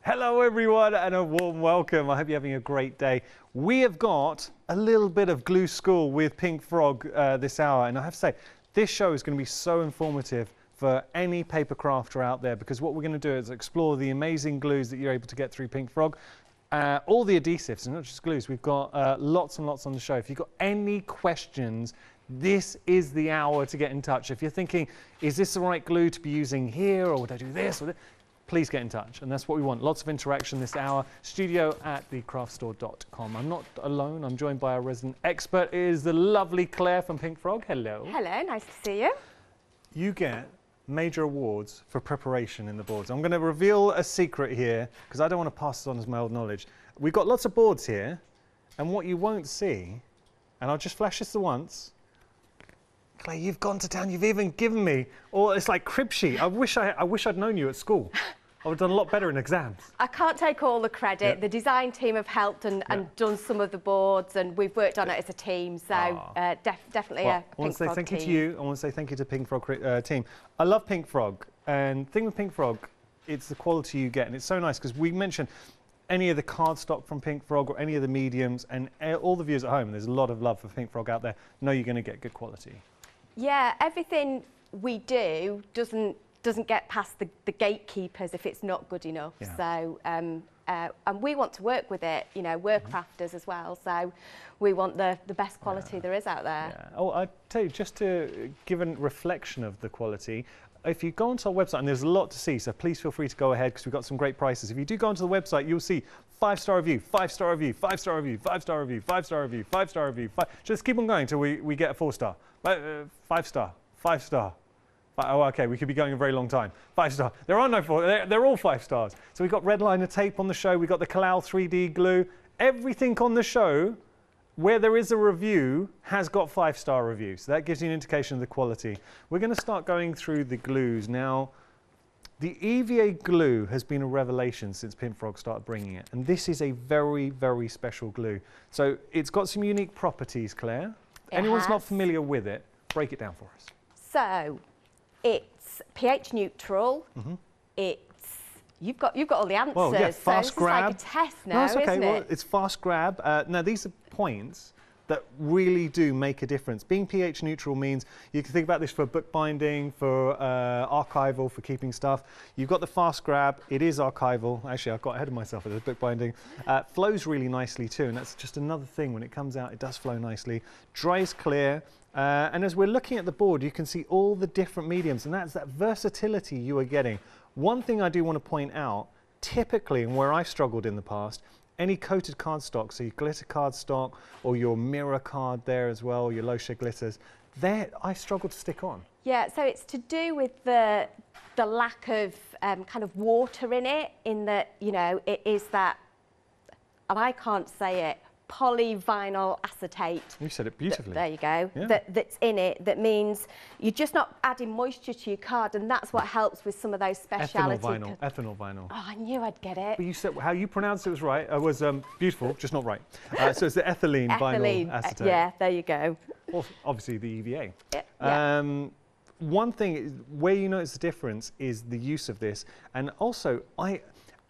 Hello everyone and a warm welcome. I hope you're having a great day. We have got a little bit of glue school with Pink Frog this hour, and I have to say this show is going to be so informative for any paper crafter out there, because what we're going to do is explore the amazing glues that you're able to get through Pink Frog, all the adhesives and not just glues. We've got lots and lots on the show. If you've got any questions, this is the hour to get in touch. If you're thinking, is this the right glue to be using here, or would I do this or that? Please get in touch, and that's what we want. Lots of interaction this hour. studio@thecraftstore.com. I'm not alone. I'm joined by our resident expert. It is the lovely Claire from Pink Frog. Hello. Hello, nice to see you. You get major awards for preparation in the boards. I'm going to reveal a secret here, because I don't want to pass this on as my old knowledge. We've got lots of boards here, and what you won't see, and I'll just flash this the once. Claire, you've gone to town. You've even given me, or it's like crib sheet. I wish I'd known you at school. I would have done a lot better in exams. I can't take all the credit. Yep. The design team have helped and done some of the boards, and we've worked on it as a team. So definitely well, a Pink Frog I want to say thank you team. to you. I want to say thank you to Pink Frog team. I love Pink Frog, and the thing with Pink Frog, it's the quality you get, and it's so nice because we mentioned any of the cardstock from Pink Frog or any of the mediums, and all the viewers at home, there's a lot of love for Pink Frog out there. Know you're going to get good quality. Yeah, everything we do doesn't get past the gatekeepers if it's not good enough. Yeah. So and we want to work with it. You know, we're crafters as well, so we want the best quality there is out there. Yeah. Oh, I tell you, just to give a reflection of the quality, if you go onto our website, and there's a lot to see, so please feel free to go ahead because we've got some great prices. If you do go onto the website, you'll see 5-star review, 5-star review, 5-star review, 5-star review, 5-star review, 5-star review. Just keep on going until we get a 4-star. 5-star, 5-star. Oh, okay, we could be going a very long time. 5-star. There are no 4, they're all 5 stars. So we've got red liner tape on the show, we've got the Kalal 3D glue. Everything on the show where there is a review has got 5-star reviews. So that gives you an indication of the quality. We're going to start going through the glues. Now, the EVA glue has been a revelation since Pink Frog started bringing it. And this is a very, very special glue. So it's got some unique properties, Claire. Anyone's not familiar with it, break it down for us. So it's pH neutral. You've got all the answers. Well, yeah, fast so grab. It's like a test now, no, it's okay. isn't Well, it? it's fast grab. Now these are points that really do make a difference. Being pH neutral means you can think about this for bookbinding, for archival, for keeping stuff. You've got the fast grab. It is archival. Actually, I got ahead of myself with the bookbinding. Flows really nicely too, and that's just another thing. When it comes out, it does flow nicely. Dries clear. And as we're looking at the board, you can see all the different mediums, and that's that versatility you are getting. One thing I do want to point out, typically, and where I've struggled in the past, any coated cardstock, so your glitter cardstock or your mirror card there as well, your low sheer glitters, there I struggle to stick on. Yeah, so it's to do with the lack of kind of water in it, in that, you know, it is that, and I can't say it, polyvinyl acetate. You said it beautifully. There you go. Yeah. That's in it. That means you're just not adding moisture to your card, and that's what helps with some of those speciality. Ethanol vinyl. Oh, I knew I'd get it. But you said how you pronounced it was right. It was beautiful, just not right. So it's the ethylene vinyl acetate. Yeah, there you go. Also, obviously the EVA. Yeah. One thing where you notice the difference is the use of this, and also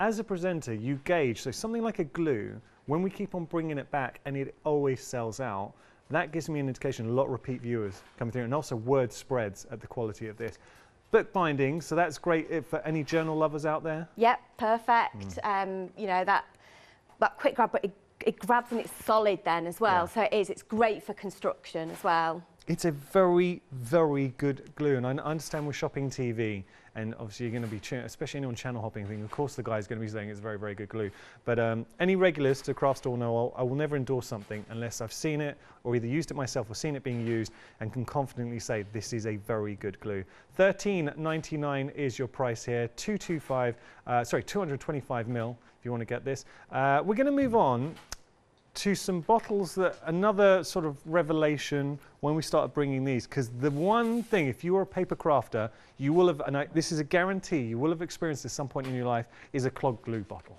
as a presenter, you gauge. So something like a glue, when we keep on bringing it back and it always sells out, that gives me an indication, a lot of repeat viewers coming through, and also word spreads at the quality of this. Bookbinding, so that's great for any journal lovers out there. Yep, perfect. You know, that quick grab, but it grabs and it's solid then as well. Yeah. So it's great for construction as well. It's a very, very good glue, and I understand with shopping TV, and obviously you're going to be, especially anyone channel hopping thing, of course the guy's going to be saying it's very, very good glue. But any regulars to craft store know I will never endorse something unless I've seen it, or either used it myself or seen it being used, and can confidently say this is a very good glue. $13.99 is your price here, 225 mil if you want to get this. We're going to move on to some bottles that another sort of revelation when we started bringing these, because the one thing, if you are a paper crafter, you will have, and this is a guarantee, you will have experienced at some point in your life, is a clog glue bottle.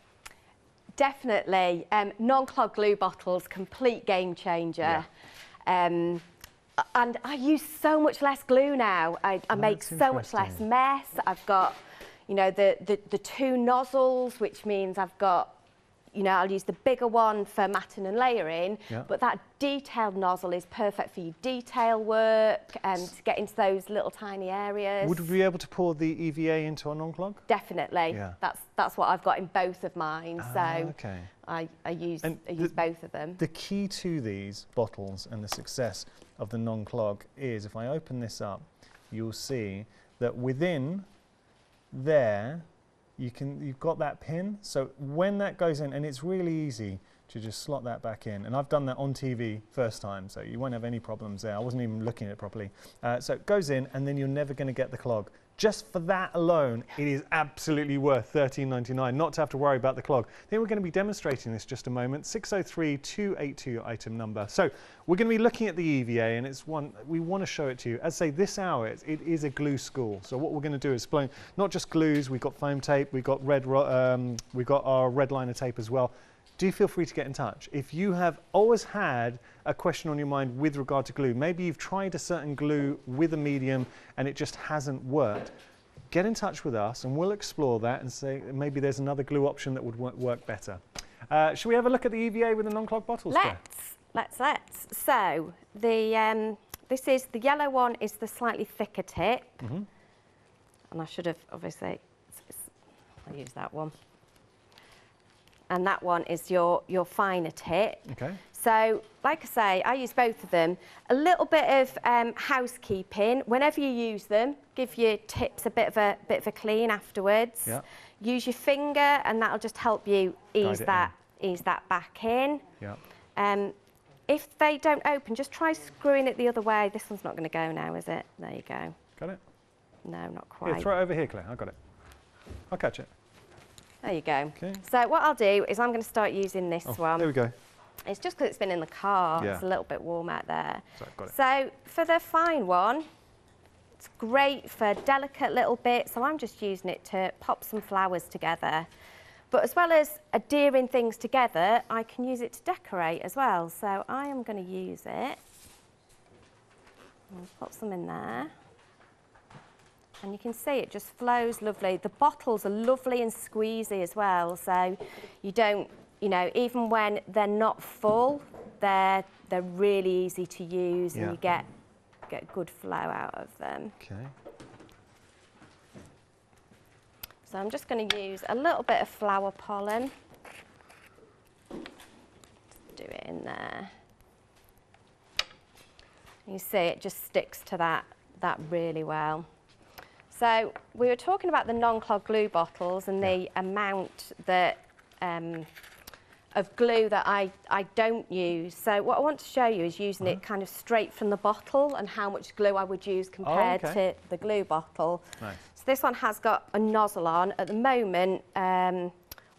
Definitely. Non-clog glue bottles, complete game changer. Yeah. And I use so much less glue now. I make so much less mess. I've got, you know, the two nozzles, which means I've got, you know, I'll use the bigger one for matting and layering, but that detailed nozzle is perfect for your detail work and to get into those little tiny areas. Would we be able to pour the EVA into our non-clog? Definitely. Yeah. That's what I've got in both of mine. So okay. I use both of them. The key to these bottles and the success of the non-clog is, if I open this up, you'll see that within there, you've got that pin, so when that goes in, and it's really easy to just slot that back in, and I've done that on TV first time, so you won't have any problems there. I wasn't even looking at it properly. So it goes in, and then you're never going to get the clog. Just for that alone, it is absolutely worth $13.99, not to have to worry about the clog. Then we're going to be demonstrating this just a moment. 603-282 item number. So we're going to be looking at the EVA, and it's one we want to show it to you. As I say, this hour it is a glue school. So what we're going to do is explain not just glues. We've got foam tape. We've got our red liner tape as well. Do feel free to get in touch. If you have always had a question on your mind with regard to glue, maybe you've tried a certain glue with a medium and it just hasn't worked, get in touch with us and we'll explore that and say maybe there's another glue option that would work better. Should we have a look at the EVA with the non-clog bottles? Let's. So this is the yellow one is the slightly thicker tip, and I should have obviously I'll use that one. And that one is your finer tip. Okay. So, like I say, I use both of them. A little bit of housekeeping. Whenever you use them, give your tips a bit of a clean afterwards. Yeah. Use your finger, and that'll just help you ease that back in. Yeah. If they don't open, just try screwing it the other way. This one's not going to go now, is it? There you go. Got it? No, not quite. Here, throw it over here, Claire. I got it. I'll catch it. There you go. Okay. So what I'll do is I'm going to start using this one. There we go. It's just because it's been in the car. Yeah. It's a little bit warm out there. Sorry, got it. So for the fine one, it's great for delicate little bits. So I'm just using it to pop some flowers together. But as well as adhering things together, I can use it to decorate as well. So I am going to use it. I'll pop some in there. And you can see it just flows lovely. The bottles are lovely and squeezy as well, so you don't, you know, even when they're not full, they're really easy to use, and you get good flow out of them. Okay. So I'm just going to use a little bit of flower pollen. Just do it in there. You see it just sticks to that really well. So we were talking about the non-clog glue bottles and the amount that of glue that I don't use. So what I want to show you is using it kind of straight from the bottle and how much glue I would use compared to the glue bottle. Nice. So this one has got a nozzle on. At the moment,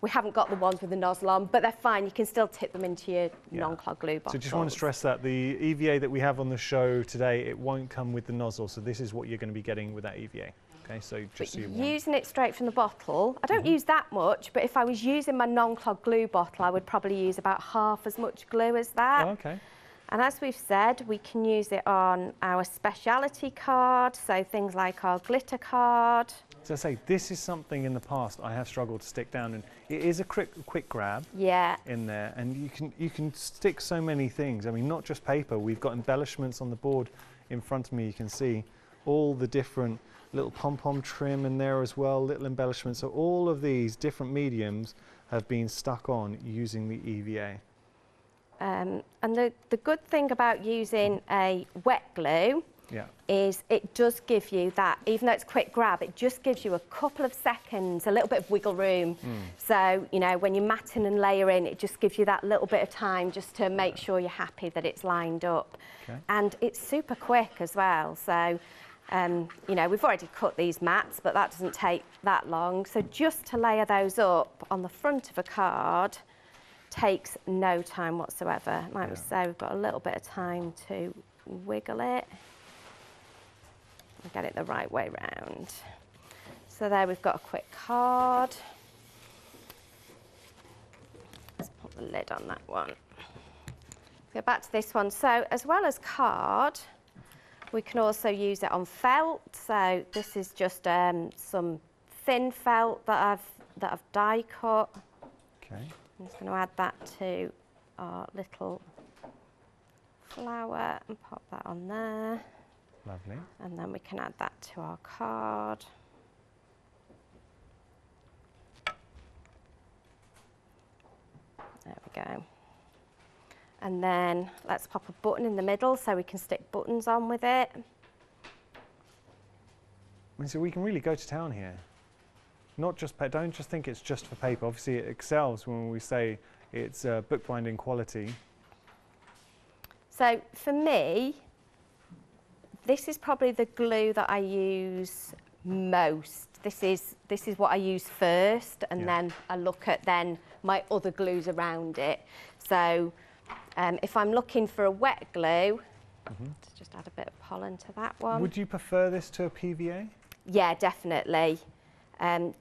we haven't got the ones with the nozzle on, but they're fine. You can still tip them into your non-clog glue bottles. So just want to stress that the EVA that we have on the show today, it won't come with the nozzle. So this is what you're going to be getting with that EVA. Okay, so just so using it straight from the bottle, I don't use that much, but if I was using my non-clog glue bottle, I would probably use about half as much glue as that. Oh, okay. And as we've said, we can use it on our speciality card, so things like our glitter card. So I say, this is something in the past I have struggled to stick down, and it is a quick grab in there, and you can stick so many things. I mean, not just paper, we've got embellishments on the board in front of me. You can see all the different little pom-pom trim in there as well, little embellishments. So all of these different mediums have been stuck on using the EVA. And the good thing about using a wet glue is it does give you that, even though it's quick grab, it just gives you a couple of seconds, a little bit of wiggle room. So, you know, when you're matting and layering, it just gives you that little bit of time just to make sure you're happy that it's lined up. Okay. And it's super quick as well. So, you know, we've already cut these mats, but that doesn't take that long. So just to layer those up on the front of a card takes no time whatsoever. Like we say, we've got a little bit of time to wiggle it and get it the right way round. So there we've got a quick card. Let's put the lid on that one. Go back to this one. So as well as card, we can also use it on felt. So this is just some thin felt that I've die cut. Okay. I'm just going to add that to our little flower and pop that on there. Lovely. And then we can add that to our card. There we go. And then let's pop a button in the middle so we can stick buttons on with it. So we can really go to town here. Not just, don't just think it's just for paper. Obviously it excels when we say it's bookbinding quality. So for me, this is probably the glue that I use most. This is what I use first, and then I look at then my other glues around it. So if I'm looking for a wet glue, let's just add a bit of pollen to that one. Would you prefer this to a PVA? Yeah, definitely.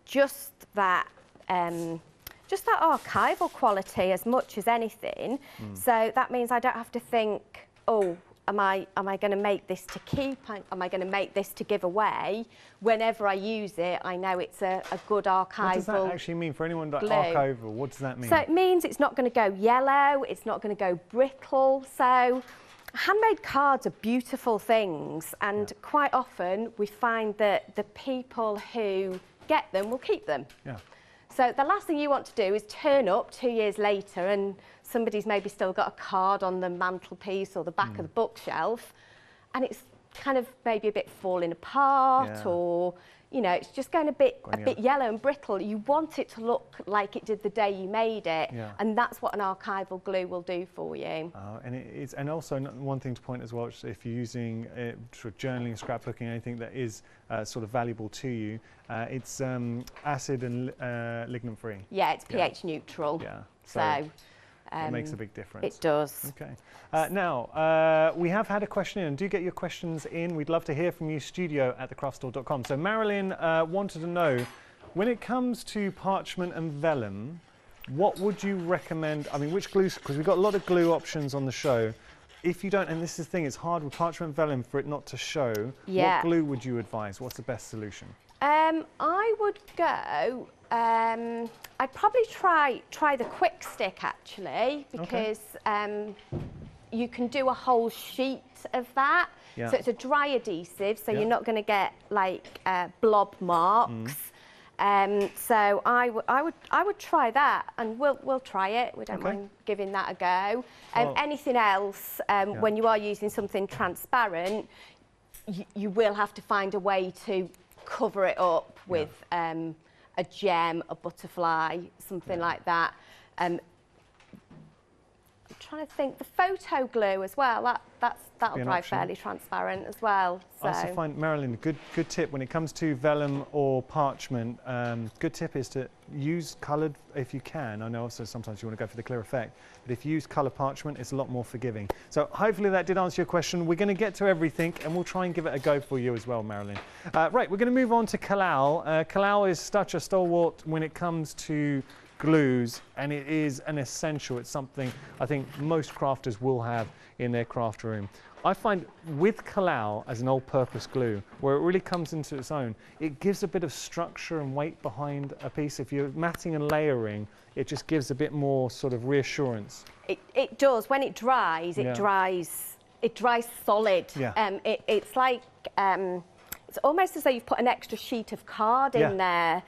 Just that archival quality as much as anything. So that means I don't have to think, oh, am I going to make this to keep? Am I going to make this to give away? Whenever I use it, I know it's a good archival. What does that actually mean for anyone like archival? What does that mean? So it means it's not going to go yellow, it's not going to go brittle. So handmade cards are beautiful things, and quite often we find that the people who get them will keep them. Yeah. So the last thing you want to do is turn up 2 years later and somebody's maybe still got a card on the mantelpiece or the back of the bookshelf, and it's kind of maybe a bit falling apart, or you know, it's just going a bit yellow and brittle. You want it to look like it did the day you made it, and that's what an archival glue will do for you. And also one thing to point as well, if you're using sort of journaling, scrapbooking, anything that is sort of valuable to you, it's acid and lignin free. Yeah, it's pH neutral. Yeah. So it makes a big difference. It does. Okay. Now, we have had a question in, and do get your questions in. We'd love to hear from you, studio@thecraftstore.com. So Marilyn wanted to know, when it comes to parchment and vellum, what would you recommend? I mean, which glues, because we've got a lot of glue options on the show. If you don't, and this is the thing, it's hard with parchment and vellum for it not to show, what glue would you advise? What's the best solution? I would go, I'd probably try the quick stick actually, because you can do a whole sheet of that. So it's a dry adhesive, so you're not going to get like blob marks. So I would try that, and we'll try it. We don't mind giving that a go. Anything else, when you are using something transparent, you will have to find a way to cover it up with a gem, a butterfly, something like that. I'm trying to think, the photo glue as well, that'll dry fairly transparent as well. So. I also find, Marilyn, a good tip when it comes to vellum or parchment, good tip is to use coloured if you can. I know also sometimes you want to go for the clear effect, but if you use colour parchment, it's a lot more forgiving. So hopefully that did answer your question. We're going to get to everything, and we'll try and give it a go for you as well, Marilyn. Right, we're going to move on to Kalal. Kalal is such a stalwart when it comes to glues, and it is an essential. It's something I think most crafters will have in their craft room. I find with Kalal as an all-purpose glue, where it really comes into its own, it gives a bit of structure and weight behind a piece. If you're matting and layering, it just gives a bit more sort of reassurance. It does. When it dries, it dries solid. It's like it's almost as though you've put an extra sheet of card in there.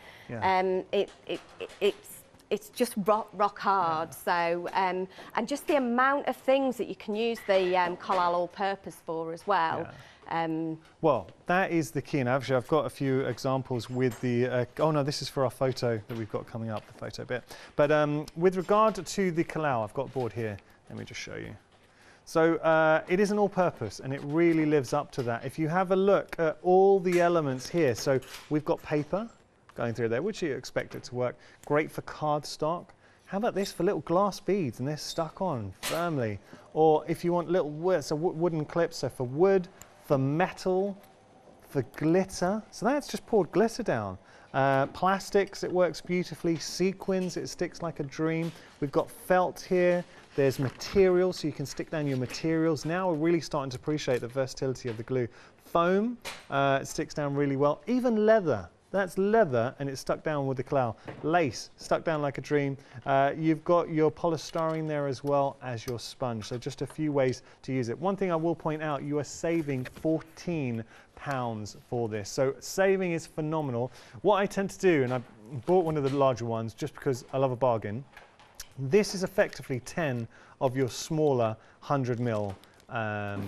It's just rock hard. So and just the amount of things that you can use the Kalal all-purpose for as well. Well, that is the key. And actually, I've got a few examples with the. Oh no, this is for our photo that we've got coming up, the photo bit. But with regard to the Kalal, I've got a board here. Let me just show you. So it is an all-purpose, and it really lives up to that. If you have a look at all the elements here, so we've got paper going through there, which you expect it to work. Great for cardstock. How about this for little glass beads, and they're stuck on firmly? Or if you want little wooden clips, so for wood, for metal, for glitter. So that's just poured glitter down. Plastics, it works beautifully. Sequins, it sticks like a dream. We've got felt here. There's materials, so you can stick down your materials. Now we're really starting to appreciate the versatility of the glue. Foam, it sticks down really well. Even leather. That's leather and it's stuck down with the Kalau. Lace, stuck down like a dream. You've got your polystyrene there as well as your sponge. So just a few ways to use it. One thing I will point out, you are saving £14 for this. So saving is phenomenal. What I tend to do, and I bought one of the larger ones just because I love a bargain. This is effectively 10 of your smaller 100ml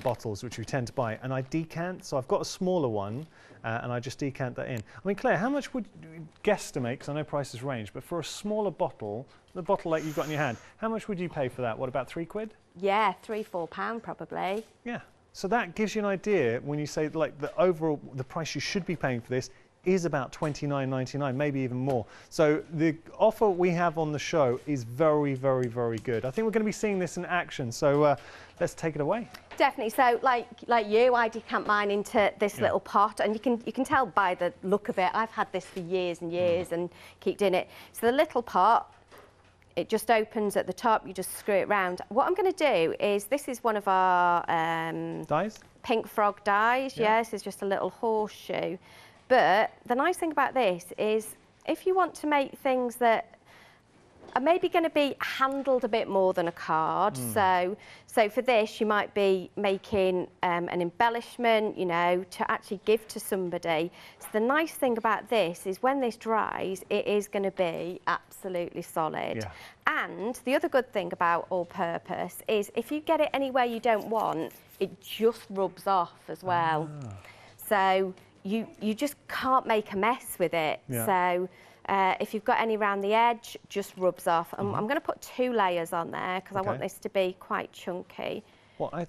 bottles, which we tend to buy, and I decant. So I've got a smaller one, and I just decant that in. I mean, Claire, how much would you guesstimate, because I know prices range, but for a smaller bottle, the bottle like you've got in your hand, how much would you pay for that? What, about £3? Yeah, £3–4 probably. Yeah. So that gives you an idea when you say like the overall, the price you should be paying for this is about $29.99, maybe even more. So the offer we have on the show is very, very, very good. I think we're going to be seeing this in action. So let's take it away. Definitely. So like you, I decant mine into this little pot, and you can tell by the look of it. I've had this for years and years and keep doing it. So the little pot, it just opens at the top. You just screw it round. What I'm going to do is, this is one of our Dies? Pink frog dies. Yeah, this is just a little horseshoe. But the nice thing about this is, if you want to make things that are maybe going to be handled a bit more than a card, so for this you might be making an embellishment, you know, to actually give to somebody. So the nice thing about this is, when this dries, it is going to be absolutely solid. Yeah. And the other good thing about all-purpose is, if you get it anywhere you don't want, it just rubs off as well. So you just can't make a mess with it. Yeah. So if you've got any around the edge, just rubs off. I'm going to put 2 layers on there because I want this to be quite chunky. Well, I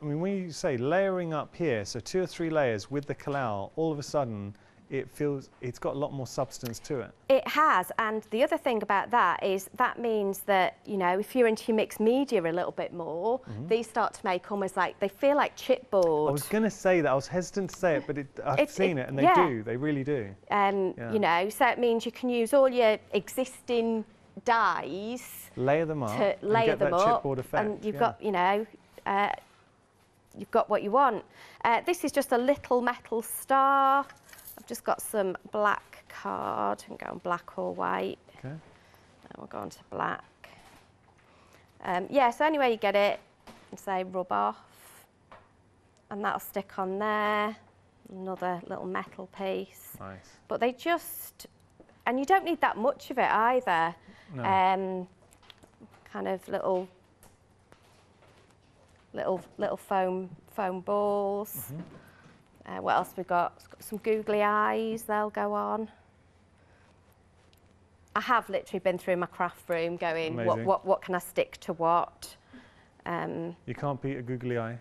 mean, when you say layering up here, so 2 or 3 layers with the Kalau, all of a sudden it's got a lot more substance to it. It has, and the other thing about that is, that means that, you know, if you're into your mixed media a little bit more, these start to make almost like, they feel like chipboard. I was going to say that, I was hesitant to say it, but I've seen it, and they do, they really do. You know, so it means you can use all your existing dyes, layer them up, to lay and get them that up, chipboard effect. and you've got, you know, you've got what you want. This is just a little metal star. I've just got some black card, and go on black or white. Okay. And we'll go on to black. Yeah, so anyway you get it, and say rub off, and that'll stick on there. Another little metal piece. Nice. But they just, and you don't need that much of it either. No. Kind of little foam balls. What else we got? It's got some googly eyes, they'll go on. I have literally been through my craft room going, what can I stick to what? You can't beat a googly eye.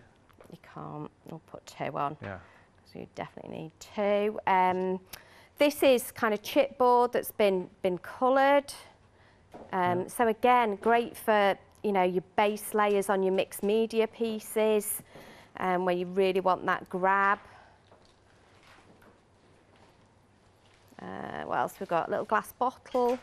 You can't. I'll put 2 on. Yeah. So you definitely need 2. This is kind of chipboard that's been coloured. So again, great for, you know, your base layers on your mixed media pieces, where you really want that grab. What else we've got? A little glass bottle.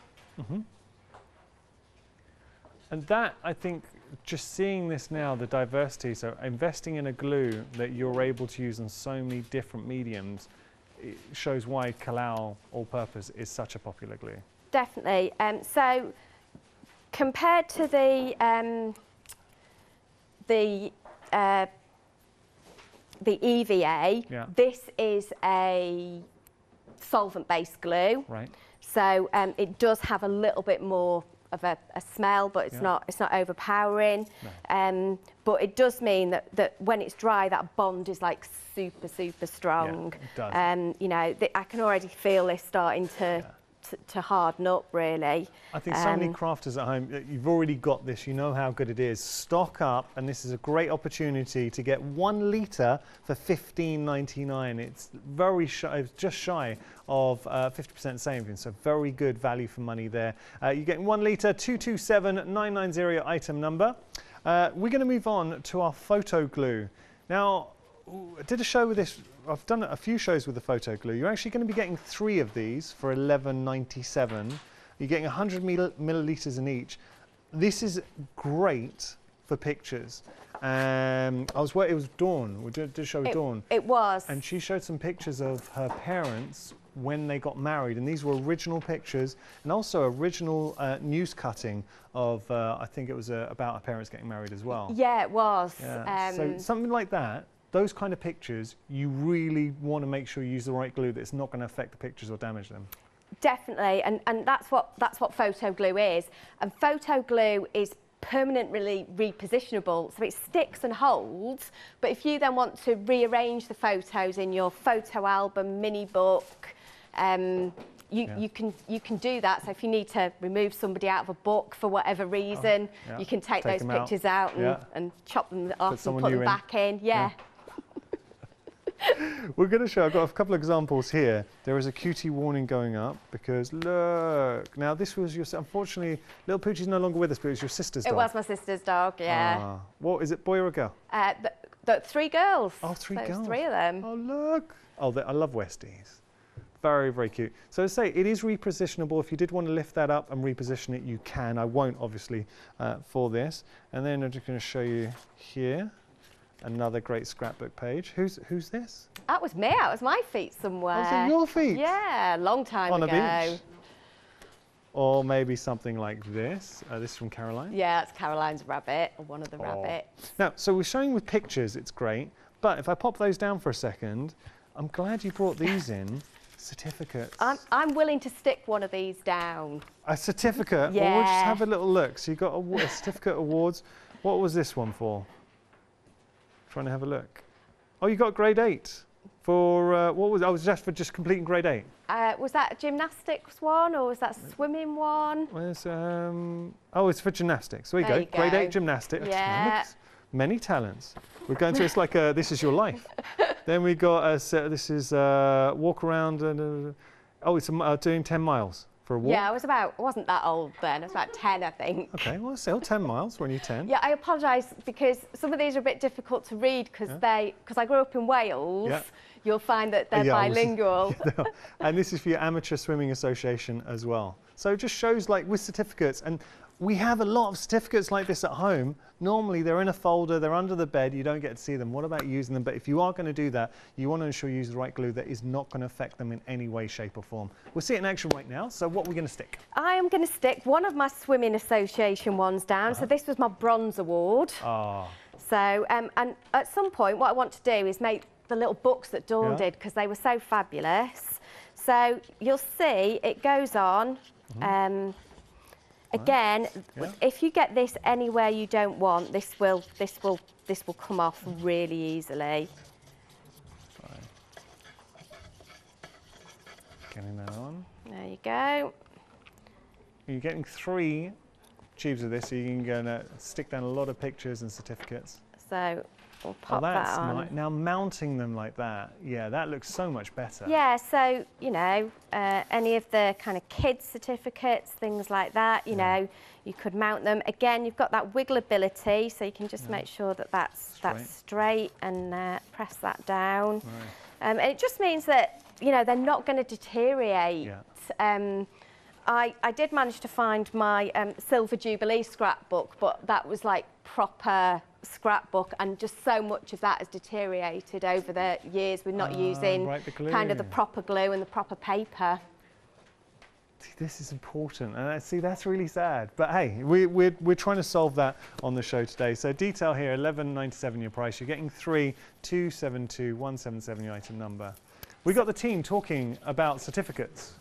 And that, I think, just seeing this now, the diversity, so investing in a glue that you're able to use on so many different mediums, it shows why Kalau all-purpose is such a popular glue. Definitely. So compared to the EVA, this is a solvent-based glue. Right. So it does have a little bit more of a smell, but it's not overpowering. No. But it does mean that when it's dry, that bond is like super strong. Yeah, it does. You know, I can already feel this starting to harden up, really. I think so many crafters at home, you've already got this, you know how good it is. Stock up, and this is a great opportunity to get 1 litre for $15.99. It's very it's just shy of 50% savings, so very good value for money there. You're getting 1 litre, 227990 your item number. We're going to move on to our photo glue. Now, I did a show with this. I've done a few shows with the photo glue. You're actually going to be getting 3 of these for $11.97. You're getting 100 millilitres in each. This is great for pictures. It was Dawn. We did a show with Dawn. It was. And she showed some pictures of her parents when they got married, and these were original pictures and also original news cutting of, I think it was about our parents getting married as well. Yeah, it was. Yeah. So something like that, those kind of pictures, you really want to make sure you use the right glue that's not going to affect the pictures or damage them. Definitely, and that's what photo glue is. And photo glue is permanently repositionable, so it sticks and holds. But if you then want to rearrange the photos in your photo album, mini book, you can do that. So if you need to remove somebody out of a book for whatever reason, you can take those pictures out and chop them off and put them back in. Yeah. We're going to show, I've got a couple of examples here. There is a cutie warning going up because look, now this was your, unfortunately, little Poochie's no longer with us, but it was your sister's dog. It was my sister's dog, yeah. What is it, boy or a girl? The 3 girls. Oh, 3 girls. 3 of them. Oh, look. Oh, I love Westies. Very, very cute. So as I say, it is repositionable. If you did want to lift that up and reposition it, you can. I won't, obviously, for this. And then I'm just going to show you here. Another great scrapbook page. Who's this? That was me. That was my feet somewhere. Was it your feet? Yeah, long time ago. On a beach? Or maybe something like this. This is from Caroline. Yeah, it's Caroline's rabbit, or one of the rabbits. Now, so we're showing with pictures, it's great. But if I pop those down for a second, I'm glad you brought these in. Certificates. I'm willing to stick one of these down. A certificate? Yeah. Well, we'll just have a little look. So you've got a certificate awards. What was this one for? Trying to have a look. Oh, you got grade 8 for what was? I was just for completing grade 8. Was that a gymnastics one or was that a swimming one? Where's, oh, it's for gymnastics. There you go. Grade 8 gymnastics. Yeah. Many talents. We're going to. It's like this is your life. Then we got this is walk around and oh, it's doing 10 miles. For a walk? Yeah, I wasn't that old then. I was about 10, I think. Okay, well, still 10 miles when you're 10. Yeah, I apologise because some of these are a bit difficult to read because I grew up in Wales. Yeah. You'll find that they're bilingual. And this is for your Amateur Swimming Association as well. So it just shows like with certificates, and we have a lot of certificates like this at home. Normally they're in a folder, they're under the bed, you don't get to see them. What about using them? But if you are going to do that, you want to ensure you use the right glue that is not going to affect them in any way, shape or form. We'll see it in action right now. So what are we going to stick? I am going to stick one of my Swimming Association ones down. So this was my bronze award. So, and at some point what I want to do is make the little books that Dawn did because they were so fabulous. So you'll see it goes on. Again, if you get this anywhere you don't want, this will come off really easily. Getting that on. There you go. You're getting 3 tubes of this, so you can go and stick down a lot of pictures and certificates. So we'll pop that on. Nice. Now mounting them like that, yeah, that looks so much better. Yeah, so, you know, any of the kind of kids certificates, things like that, you know, you could mount them. Again, you've got that wiggleability, so you can just make sure that that's straight and press that down. Right. And it just means that, you know, they're not going to deteriorate. Yeah. I did manage to find my Silver Jubilee scrapbook, but that was like proper scrapbook, and just so much of that has deteriorated over the years with not using kind of the proper glue and the proper paper. See, this is important, and see, that's really sad. But hey, we're trying to solve that on the show today. So detail here, $11.97 your price. You're getting 3, 272 177 your item number. We got the team talking about certificates.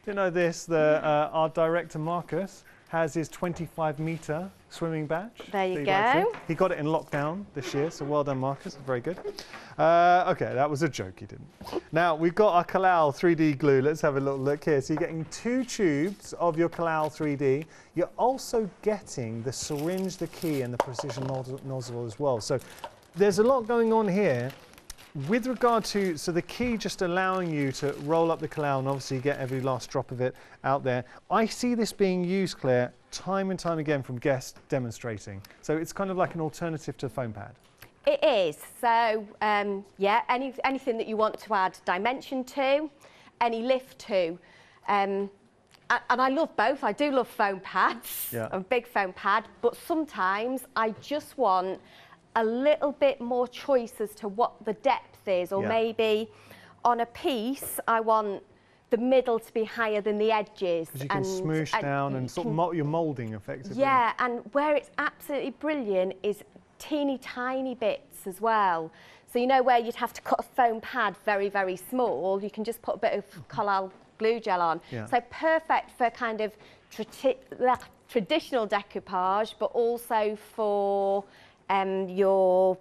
You know this, our director Marcus has his 25-metre swimming badge. There you go. He got it in lockdown this year, so well done, Marcus. Very good. Okay, that was a joke, he didn't. Now, we've got our Kalal 3D glue. Let's have a little look here. So you're getting 2 tubes of your Kalal 3D. You're also getting the syringe, the key, and the precision nozzle as well. So there's a lot going on here. With regard to, so the key just allowing you to roll up the Kalal and obviously get every last drop of it out there. I see this being used, Claire, time and time again from guests demonstrating. So it's kind of like an alternative to the foam pad. It is. So, yeah, anything that you want to add dimension to, any lift to. And I love both. I do love foam pads. Yeah. I'm a big foam pad, but sometimes I just want a little bit more choice as to what the depth is, or maybe on a piece I want the middle to be higher than the edges. Because you can smoosh down and sort of you're moulding effectively. Yeah, and where it's absolutely brilliant is teeny tiny bits as well. So you know where you'd have to cut a foam pad very, very small, you can just put a bit of collal glue gel on. Yeah. So perfect for kind of traditional decoupage, but also for your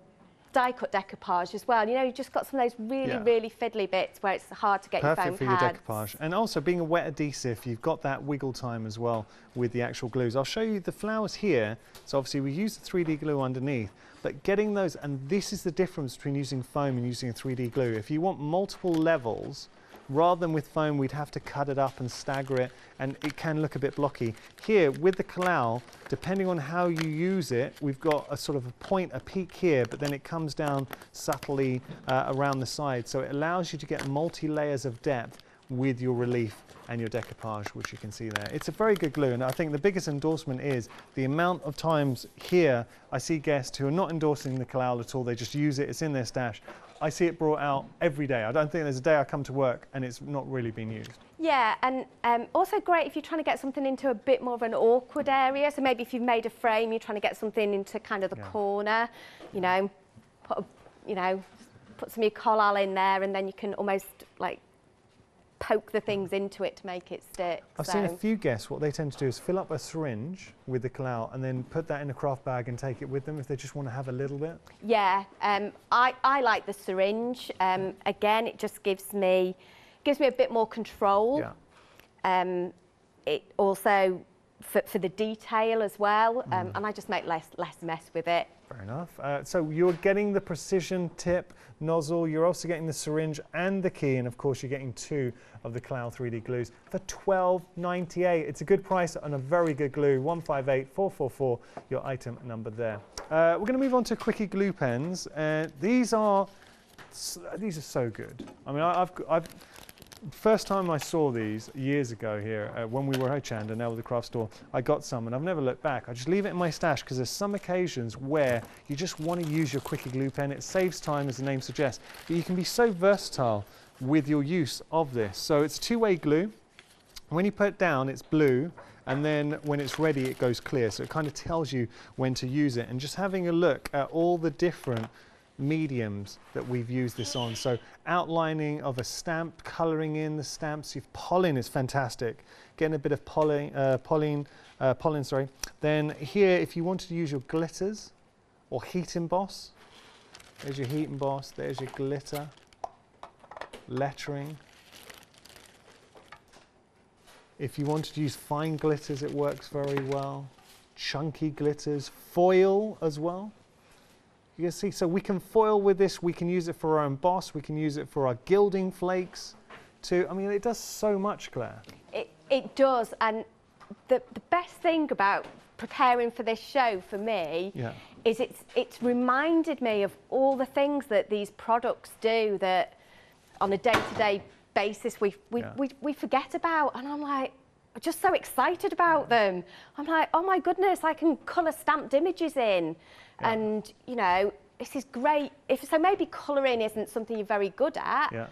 die-cut decoupage as well. You know, you've just got some of those really, really fiddly bits where it's hard to get your foam pads. Perfect for your decoupage. And also, being a wet adhesive, you've got that wiggle time as well with the actual glues. I'll show you the flowers here. So obviously we use the 3D glue underneath, but getting those, and this is the difference between using foam and using a 3D glue. If you want multiple levels, rather than with foam, we'd have to cut it up and stagger it, and it can look a bit blocky. Here, with the collal, depending on how you use it, we've got a sort of a peak here, but then it comes down subtly around the side. So it allows you to get multi-layers of depth with your relief and your decoupage, which you can see there. It's a very good glue, and I think the biggest endorsement is the amount of times here I see guests who are not endorsing the collal at all, they just use it, it's in their stash. I see it brought out every day. I don't think there's a day I come to work and it's not really been used. Yeah, and also great if you're trying to get something into a bit more of an awkward area. So maybe if you've made a frame, you're trying to get something into kind of the corner, you know, put some of your collal in there, and then you can almost like poke the things into it to make it stick. I've seen a few guests, what they tend to do is fill up a syringe with the collal and then put that in a craft bag and take it with them if they just want to have a little bit. Yeah, I like the syringe. Again, it just gives me a bit more control. Yeah. It also for the detail as well, and I just make less mess with it. Fair enough. So you're getting the precision tip nozzle, you're also getting the syringe and the key, and of course you're getting 2 of the collal 3D glues for $12.98. It's a good price on a very good glue. 158444, your item number there. We're going to move on to quickie glue pens. These are so good. I mean, first time I saw these years ago here when we were at Hochand and now with the craft store, I got some and I've never looked back. I just leave it in my stash because there's some occasions where you just want to use your quickie glue pen. It saves time, as the name suggests, but you can be so versatile with your use of this. So it's two-way glue. When you put it down, it's blue, and then when it's ready, it goes clear. So it kind of tells you when to use it. And just having a look at all the different mediums that we've used this on. So outlining of a stamp, colouring in the stamps. Pollen is fantastic. Getting a bit of pollen. Then here, if you wanted to use your glitters or heat emboss, there's your heat emboss, there's your glitter, lettering. If you wanted to use fine glitters, it works very well. Chunky glitters, foil as well. You can see, so we can foil with this, we can use it for our emboss, we can use it for our gilding flakes too. I mean, it does so much, Claire. It does, and the best thing about preparing for this show for me is it's reminded me of all the things that these products do that on a day-to-day basis we forget about, and I'm like, just so excited about them. I'm like, oh my goodness, I can colour stamped images in. Yeah. And, you know, this is great. So maybe colouring isn't something you're very good at. Yeah.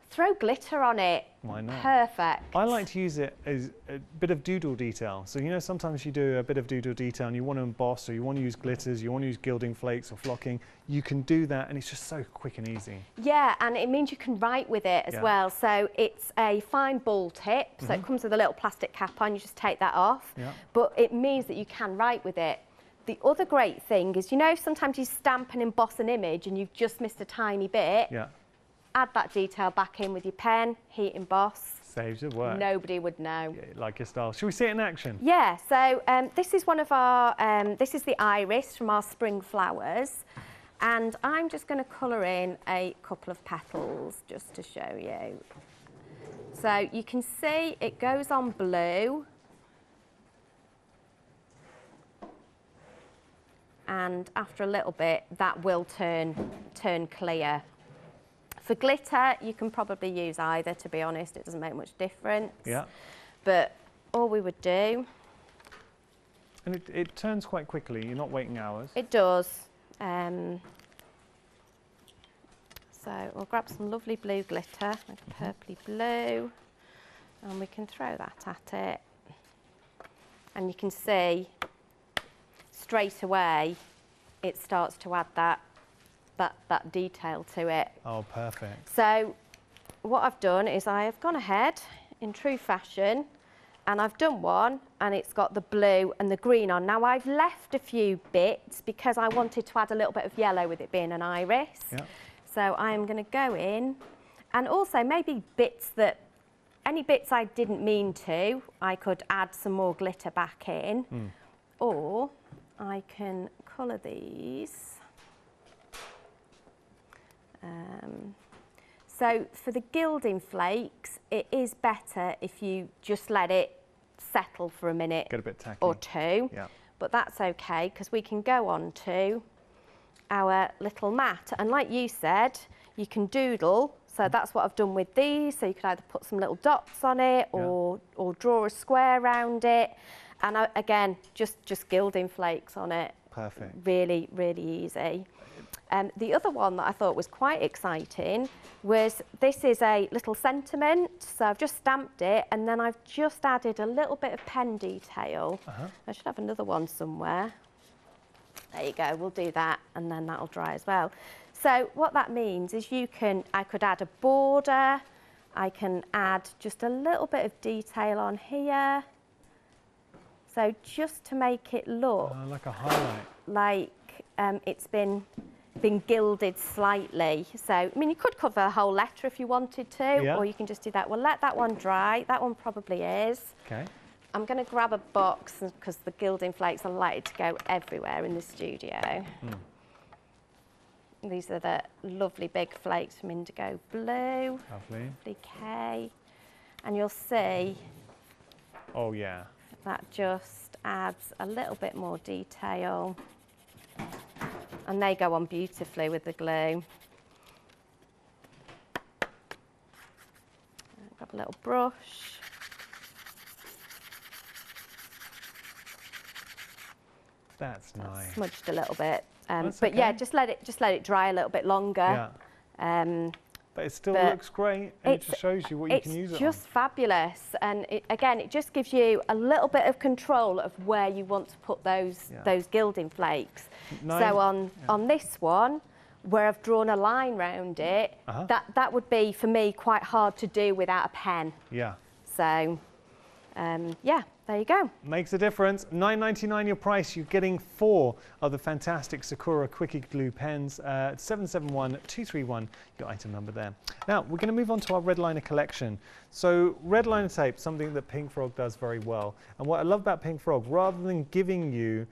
Throw glitter on it. Why not? Perfect. I like to use it as a bit of doodle detail. So, you know, sometimes you do a bit of doodle detail and you want to emboss, or you want to use glitters, you want to use gilding flakes or flocking. You can do that, and it's just so quick and easy. Yeah, and it means you can write with it as well. So it's a fine ball tip. So it comes with a little plastic cap on. You just take that off. Yeah. But it means that you can write with it. The other great thing is, you know, sometimes you stamp and emboss an image and you've just missed a tiny bit. Yeah. Add that detail back in with your pen, heat emboss. Saves your work. Nobody would know. Yeah, like your style. Should we see it in action? Yeah, so this is one of our, this is the iris from our spring flowers. And I'm just going to colour in a couple of petals just to show you. So you can see it goes on blue. And after a little bit, that will turn clear. For glitter, you can probably use either, to be honest. It doesn't make much difference. Yeah. But all we would do... And it turns quite quickly. You're not waiting hours. It does. So we'll grab some lovely blue glitter, like a purpley blue. And we can throw that at it. And you can see straight away it starts to add that detail to it. Oh, perfect. So what I've done is I have gone ahead in true fashion and I've done one and it's got the blue and the green on. Now I've left a few bits because I wanted to add a little bit of yellow with it being an iris. Yeah. So I'm going to go in and also maybe any bits I didn't mean to, I could add some more glitter back in, or I can colour these. So for the gilding flakes, it is better if you just let it settle for a minute Get a bit tacky. or two, Yeah. but that's okay because we can go on to our little mat. And like you said, you can doodle. So that's what I've done with these. So you could either put some little dots on it or draw a square around it. And again, just gilding flakes on it. Perfect. Really, really easy. The other one that I thought was quite exciting was this is a little sentiment. So I've just stamped it and then I've just added a little bit of pen detail. I should have another one somewhere. There you go, we'll do that and then that'll dry as well. So what that means is I could add a border, I can add just a little bit of detail on here. So just to make it look like a highlight. Like it's been gilded slightly. So, I mean, you could cover a whole letter if you wanted to, or you can just do that. We'll let that one dry. That one probably is. Okay. I'm going to grab a box because the gilding flakes are likely to go everywhere in the studio. These are the lovely big flakes from Indigo Blue. Lovely. Lovely K. And you'll see. Oh, yeah. That just adds a little bit more detail. And they go on beautifully with the glue. Grab a little brush. That's nice. Smudged a little bit. But okay. yeah, just let it dry a little bit longer. Yeah. But it still looks great, and it just shows you what you can use it on. It's just fabulous, and again, it just gives you a little bit of control of where you want to put those gilding flakes. So on this one, where I've drawn a line round it, that would be for me quite hard to do without a pen. Yeah. So yeah, there you go. Makes a difference. $9.99 your price. You're getting 4 of the fantastic Sakura Quickie Glue pens. 771231, your item number there. Now, we're going to move on to our red liner collection. So, red liner tape, something that Pink Frog does very well. And what I love about Pink Frog, rather than giving you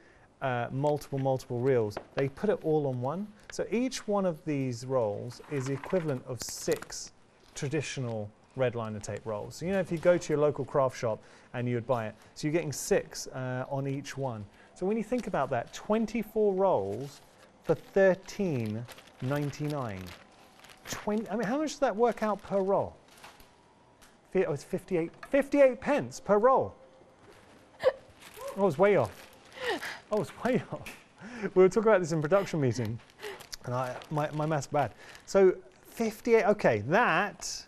multiple reels, they put it all on one. So, each one of these rolls is the equivalent of 6 traditional red liner tape rolls. So, you know, if you go to your local craft shop and you would buy it, so you're getting 6 on each one. So when you think about that, 24 rolls for $13.99. I mean, how much does that work out per roll? Oh, it's 58 pence per roll. Oh, it's way off. Oh, it's way off. We were talking about this in production meeting, and my math's bad. So 58, okay, that,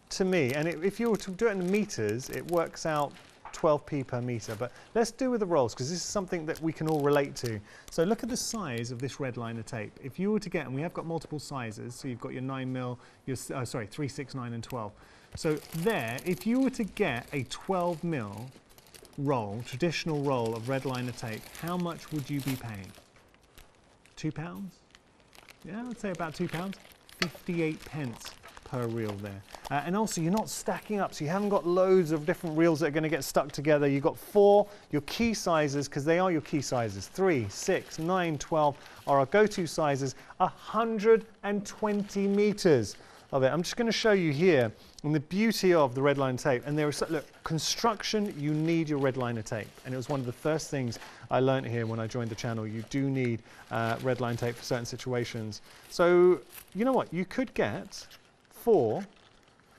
to me, and if you were to do it in meters, it works out 12p per meter. But let's do with the rolls, because this is something that we can all relate to. So look at the size of this red liner tape. If you were to get, and we have got multiple sizes, so you've got your 9mm, your 3, 6, 9 and 12. So there, if you were to get a 12mm roll, traditional roll of red liner tape, how much would you be paying? £2? Yeah, I'd say about £2. 58 pence per reel there. And also, you're not stacking up, so you haven't got loads of different reels that are going to get stuck together. You've got 4, your key sizes, because they are your key sizes. 3, 6, 9, 12 are our go-to sizes. 120 meters of it. I'm just going to show you here, and the beauty of the red liner tape. And there is, look, construction, you need your red liner tape. And it was one of the first things I learned here when I joined the channel. You do need red line tape for certain situations. So, you know what? You could get 4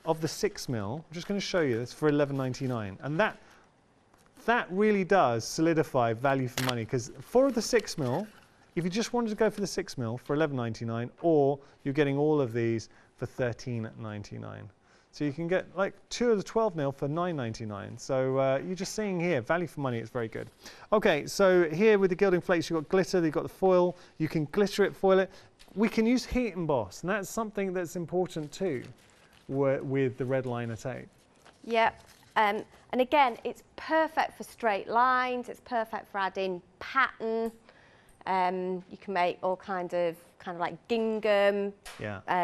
of the 6mm. I'm just going to show you this for $11.99, and that really does solidify value for money, because 4 of the 6mm, if you just wanted to go for the 6mm for $11.99, or you're getting all of these for $13.99. So you can get like 2 of the 12 mil for $9.99. So you're just seeing here, value for money, it's very good. Okay, so here with the gilding flakes, you've got glitter, you've got the foil. You can glitter it, foil it. We can use heat emboss, and that's something that's important too with the red liner tape. Yep. And again, it's perfect for straight lines. It's perfect for adding pattern. You can make all kind of like gingham,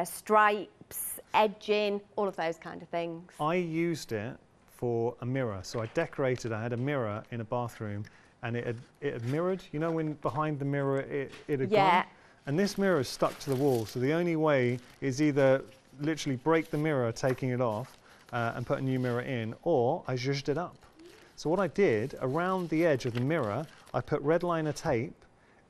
stripes, edging, all of those kind of things. I used it for a mirror. So I decorated, I had a mirror in a bathroom, and it had mirrored, you know, when behind the mirror it had gone? And this mirror is stuck to the wall. So the only way is either literally break the mirror, taking it off, and put a new mirror in, or I zhuzhed it up. So what I did, around the edge of the mirror, I put red liner tape,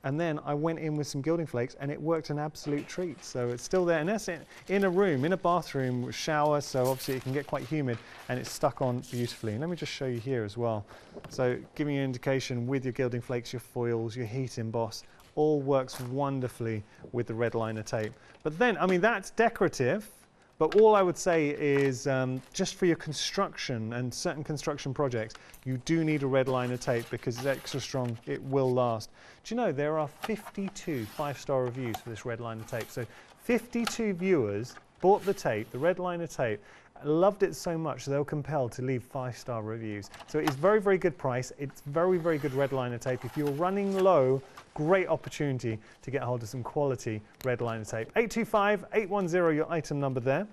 and then I went in with some gilding flakes, and it worked an absolute treat. So it's still there, and that's in a room, in a bathroom, shower, so obviously it can get quite humid, and it's stuck on beautifully. And let me just show you here as well. So giving you an indication with your gilding flakes, your foils, your heat emboss, all works wonderfully with the red liner tape. But then, I mean, that's decorative. But all I would say is just for your construction and certain construction projects, you do need a red liner tape because it's extra strong, it will last. Do you know there are 52 5-star reviews for this red liner tape? So 52 viewers bought the tape, the red liner tape, loved it so much they were compelled to leave 5-star reviews. So it is very, very good price. It's very, very good red liner tape. If you're running low, great opportunity to get hold of some quality red liner tape. 825-810, your item number there.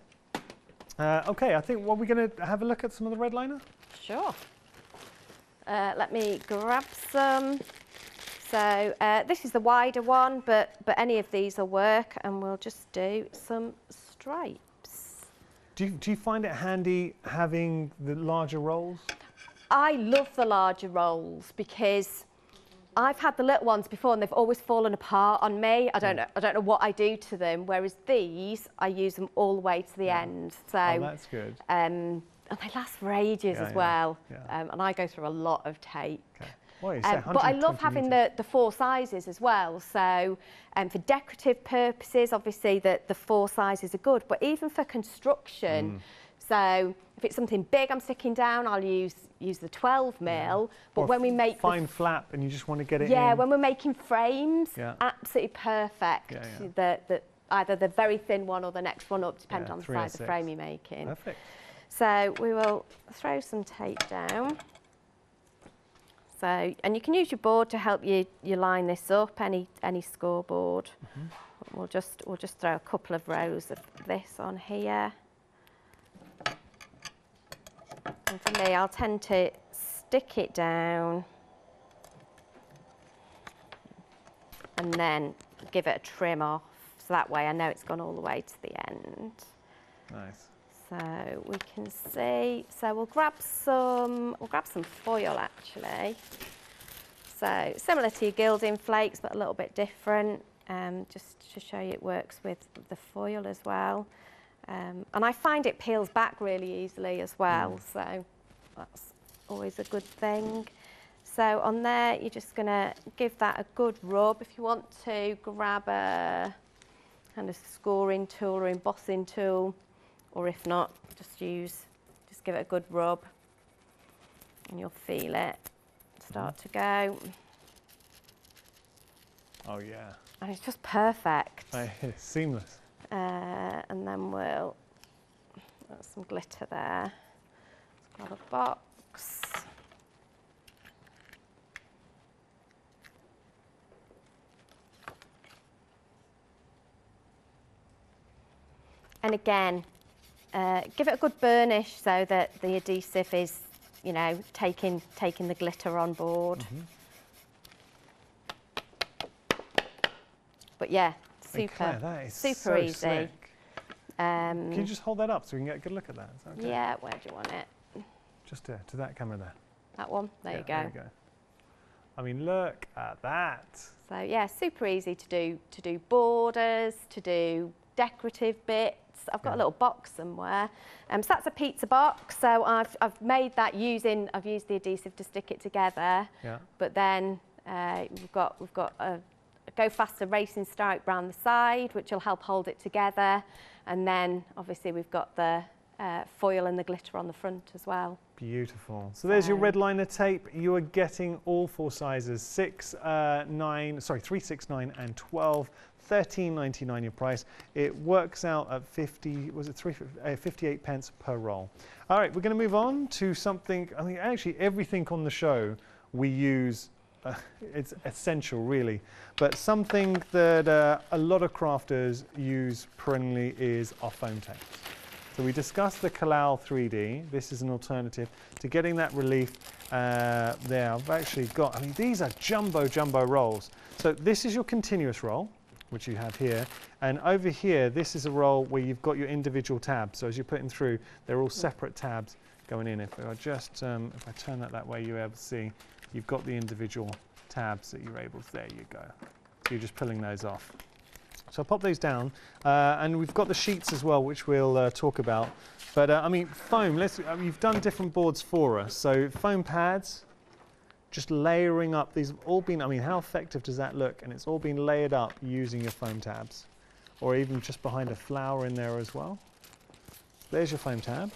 Okay, I think, well, we're going to have a look at some of the red liner? Sure. Let me grab some. So this is the wider one, but any of these will work, and we'll just do some stripes. Do you find it handy having the larger rolls? I love the larger rolls because I've had the little ones before and they've always fallen apart on me. I don't know what I do to them. Whereas these, I use them all the way to the end. So that's good. And they last for ages as well. And I go through a lot of tape. Okay. Well, you say but I love having the 4 sizes as well. So for decorative purposes, obviously the 4 sizes are good, but even for construction, so if it's something big I'm sticking down, I'll use the 12 mil. But or when we make fine flap and you just want to get it in. Yeah, when we're making frames, absolutely perfect. Either the very thin one or the next one up, depending on the size of frame you're making. Perfect. So we will throw some tape down. So, and you can use your board to help you line this up, any scoreboard. We'll just throw a couple of rows of this on here. And for me, I'll tend to stick it down and then give it a trim off. So that way I know it's gone all the way to the end. Nice. So we can see, so we'll grab some foil actually. So similar to your gilding flakes, but a little bit different, just to show you it works with the foil as well. And I find it peels back really easily as well, so that's always a good thing. So on there, you're just gonna give that a good rub. If you want to grab a kind of scoring tool or embossing tool, or if not, just give it a good rub and you'll feel it start to go. Oh yeah. And it's just perfect. It's seamless. And then we'll put some glitter there. Let's grab a box. And again, give it a good burnish so that the adhesive is, you know, taking the glitter on board. But yeah, super, that is super so easy. Slick. Can you just hold that up so we can get a good look at that? Is that okay? Yeah, where do you want it? Just to that camera there. That one? There you go. There you go. I mean, look at that. So yeah, super easy to do borders, to do decorative bits. I've got a little box somewhere. So that's a pizza box. So I've made that I've used the adhesive to stick it together. Yeah. But then we've got a Go Faster racing stripe around the side, which will help hold it together. And then obviously we've got the foil and the glitter on the front as well. Beautiful. So there's your red liner tape. You are getting all 4 sizes, 6, 9, sorry, 3, 6, 9 and 12. £13.99 your price. It works out at 58 pence per roll. All right, we're going to move on to something, I mean, actually everything on the show we use, it's essential really, but something that a lot of crafters use perennially is our foam tapes. So we discussed the Kalal 3D. This is an alternative to getting that relief there. I've actually got, I mean, these are jumbo rolls. So this is your continuous roll, which you have here. And over here, this is a roll where you've got your individual tabs. So as you're putting through, they're all separate tabs going in. If I just, if I turn that way, you're able to see you've got the individual tabs that you're able to, there you go. So you're just pulling those off. So I'll pop those down, and we've got the sheets as well, which we'll talk about. But I mean, foam, you've done different boards for us. So foam pads, just layering up. These have all been, I mean, how effective does that look? And it's all been layered up using your foam tabs, or even just behind a flower in there as well. There's your foam tab.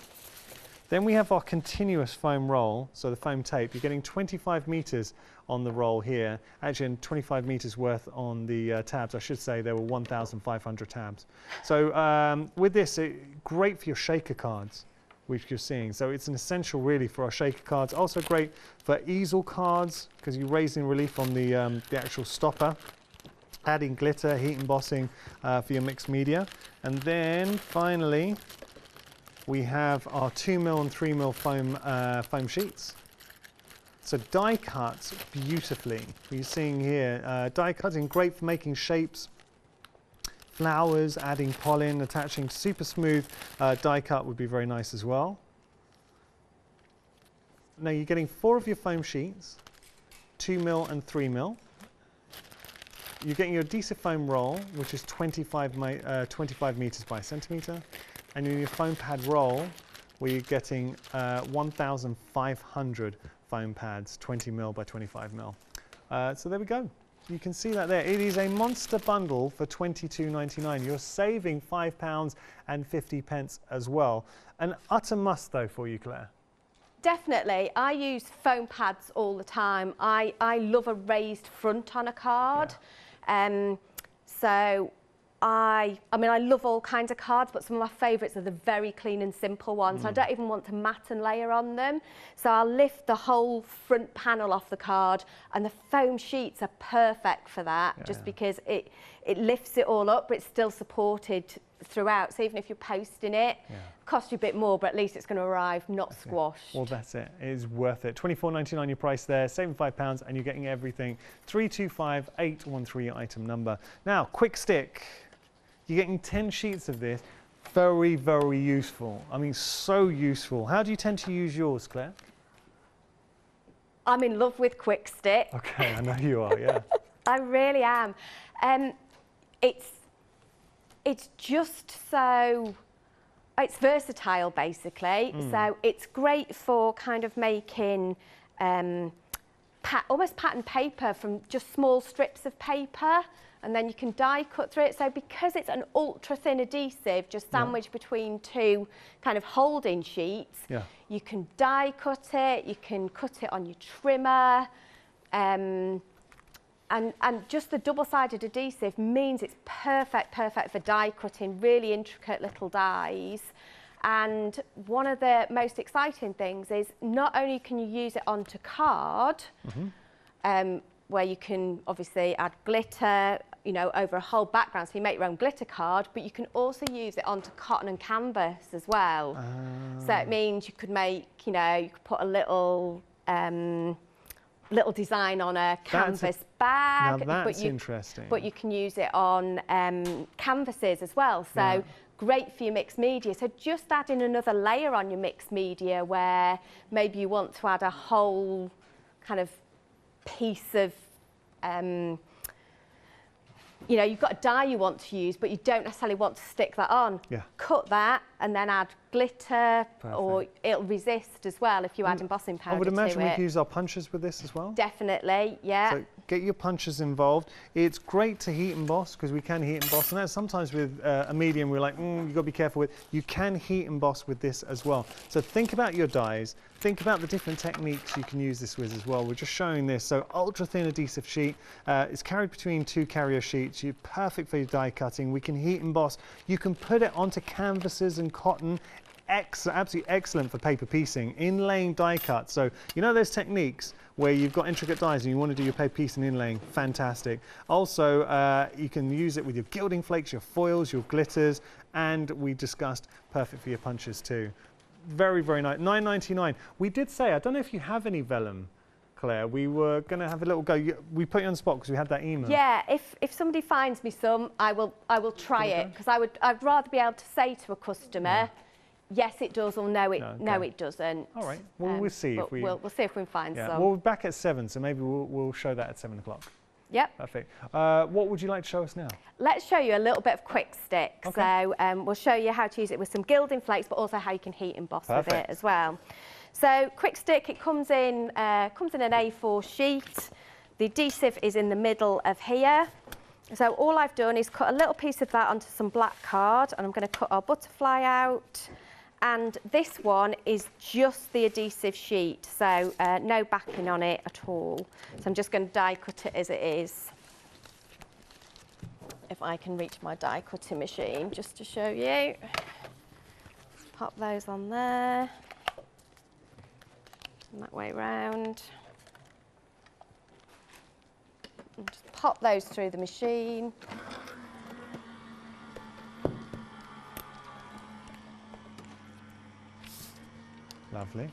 Then we have our continuous foam roll, so the foam tape. You're getting 25 meters on the roll here, actually, and 25 meters worth on the tabs. I should say there were 1,500 tabs. So with this, great for your shaker cards, which you're seeing. So it's an essential really for our shaker cards. Also great for easel cards, because you're raising relief on the actual stopper. Adding glitter, heat embossing for your mixed media. And then finally, we have our 2mm and 3mm foam sheets. So die cuts beautifully. You're seeing here, die cutting great for making shapes, flowers, adding pollen, attaching super smooth die cut would be very nice as well. Now you're getting 4 of your foam sheets, 2mm and 3mm. You're getting your adhesive foam roll, which is 25 meters by a centimeter. And in your foam pad roll, where you're getting 1,500 foam pads, 20mm by 25mm. So there we go. You can see that there. It is a monster bundle for £22.99. You're saving £5.50 as well. An utter must though for you, Claire. Definitely. I use foam pads all the time. I love a raised front on a card. Yeah. So I mean, I love all kinds of cards, but some of my favourites are the very clean and simple ones. I don't even want to mat and layer on them. So I'll lift the whole front panel off the card, and the foam sheets are perfect for that, because it lifts it all up, but it's still supported throughout. So even if you're posting it, cost you a bit more, but at least it's going to arrive not squashed. Well, that's it. It is worth it. £24.99 your price there, saving £5, and you're getting everything. 325813 item number. Now, quick stick. You're getting 10 sheets of this. Very, very useful. I mean, so useful. How do you tend to use yours, Claire? I'm in love with Quick Stick. Okay, I know you are, yeah. I really am. It's just so, it's versatile basically. So it's great for kind of making almost pattern paper from just small strips of paper, and then you can die cut through it. So because it's an ultra thin adhesive just sandwiched between 2 kind of holding sheets, you can die cut it, you can cut it on your trimmer, and just the double-sided adhesive means it's perfect for die cutting, really intricate little dies. And one of the most exciting things is not only can you use it onto card, where you can obviously add glitter, you know, over a whole background, so you make your own glitter card, but you can also use it onto cotton and canvas as well. So it means you could make, you know, you could put a little little design on a canvas bag. Now that's interesting. But you can use it on canvases as well. So great for your mixed media. So just adding another layer on your mixed media where maybe you want to add a whole kind of piece of, you know, you've got a die you want to use, but you don't necessarily want to stick that on. Cut that and then add glitter, or it'll resist as well if you add embossing powder to it. I would imagine we can use our punches with this as well? Definitely, yeah. So get your punches involved. It's great to heat emboss because we can heat emboss, and that's sometimes with a medium we're like, you've got to be careful with. You can heat emboss with this as well. So think about your dies, think about the different techniques you can use this with as well. We're just showing this. So ultra thin adhesive sheet, it's carried between 2 carrier sheets. You're perfect for your die cutting. We can heat emboss. You can put it onto canvases and cotton. Absolutely excellent for paper piecing, inlaying die cuts. So you know those techniques where you've got intricate dies and you want to do your paper piecing inlaying, fantastic. Also, you can use it with your gilding flakes, your foils, your glitters, and we discussed perfect for your punches too. Very, very nice. $9.99. We did say, I don't know if you have any vellum, Claire. We were going to have a little go. We put you on the spot because we had that email. Yeah, if somebody finds me some, I will try it, because I'd rather be able to say to a customer, yes, it does, or no, it doesn't. All right. Well, we'll see if we'll see if we can find some. We'll be back at 7, so maybe we'll show that at 7 o'clock. Yep. Perfect. What would you like to show us now? Let's show you a little bit of quick stick. Okay. So we'll show you how to use it with some gilding flakes, but also how you can heat emboss with it as well. So quick stick, it comes in an A4 sheet. The adhesive is in the middle of here. So all I've done is cut a little piece of that onto some black card, and I'm going to cut our butterfly out. And this one is just the adhesive sheet, so no backing on it at all. So I'm just going to die cut it as it is. If I can reach my die cutting machine, just to show you. Pop those on there. And that way round. And just pop those through the machine. Lovely.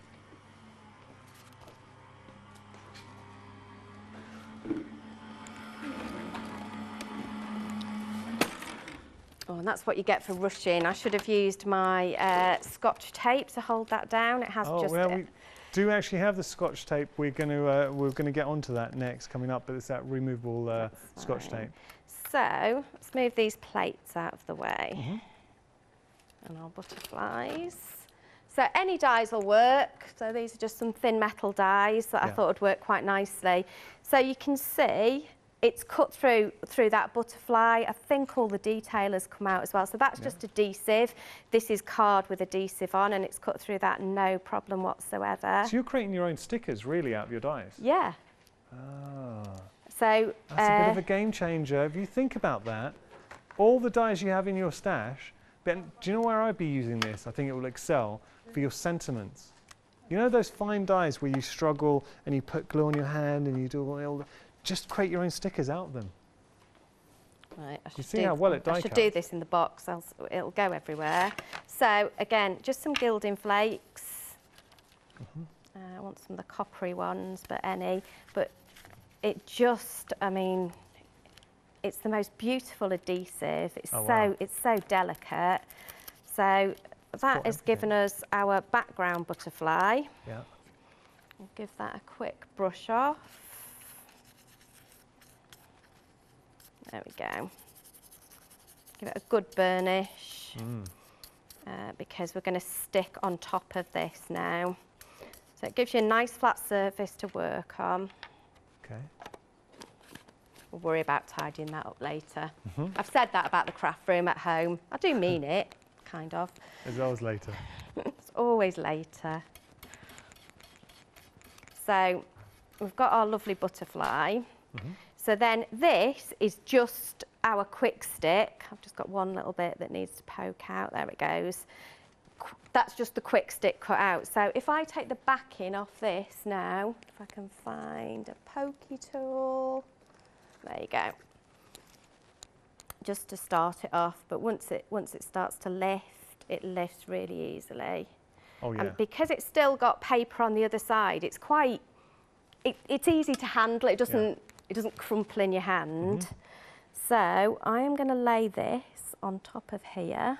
Oh, and that's what you get for rushing. I should have used my Scotch tape to hold that down. It has we do actually have the Scotch tape. We're going to get onto that next coming up, but it's that removable Scotch tape. So let's move these plates out of the way, and our butterflies. So any dies will work. So these are just some thin metal dies that I thought would work quite nicely. So you can see it's cut through that butterfly. I think all the detail has come out as well. So that's just adhesive. This is card with adhesive on, and it's cut through that, no problem whatsoever. So you're creating your own stickers really out of your dies? Yeah. Ah. So that's a bit of a game changer. If you think about that, all the dies you have in your stash, Ben, do you know where I'd be using this? I think it will excel for your sentiments. You know those fine dies where you struggle and you put glue on your hand and you do all the, just create your own stickers out of them. Right, you see how well it die I should cuts? do this in the box, else it'll go everywhere. So again, just some gilding flakes. I want some of the coppery ones, but any. But it just, I mean, it's the most beautiful adhesive. It's it's so delicate. So that has given us our background butterfly. Yeah. We'll give that a quick brush off. There we go. Give it a good burnish because we're going to stick on top of this now. So it gives you a nice flat surface to work on. Okay. We'll worry about tidying that up later. I've said that about the craft room at home. I do mean it, kind of. It's always later. It's always later. So we've got our lovely butterfly. So then this is just our quick stick. I've just got one little bit that needs to poke out. There it goes. That's just the quick stick cut out. So if I take the backing off this now, if I can find a pokey tool. There you go. Just to start it off, but once it starts to lift, it lifts really easily. Oh yeah. And because it's still got paper on the other side, it's quite, it's easy to handle. It doesn't crumple in your hand. So I am going to lay this on top of here.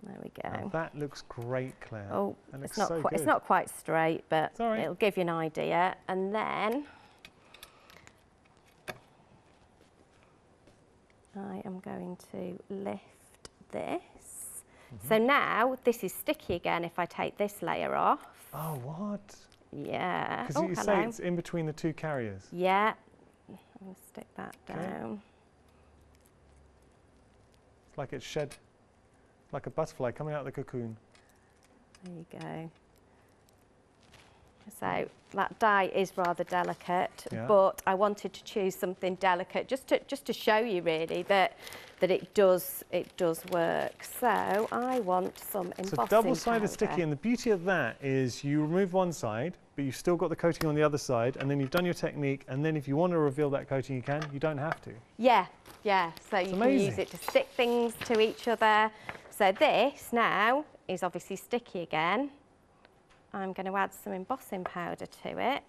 There we go. Now that looks great, Claire. Oh, it's it's not quite straight, but right. It'll give you an idea. And then I am going to lift this. So now this is sticky again if I take this layer off. Oh, what? Yeah. Because you say it's in between the two carriers. Yeah. I'm going to stick that down. It's like it's shed, like a butterfly coming out of the cocoon. There you go. So that die is rather delicate, but I wanted to choose something delicate just to show you really that it does work. So I want some embossing powder. So double-sided sticky, and the beauty of that is you remove one side, but you've still got the coating on the other side, and then you've done your technique, and then if you want to reveal that coating, you can. You don't have to. Yeah. So you can use it to stick things to each other. So this now is obviously sticky again. I'm going to add some embossing powder to it.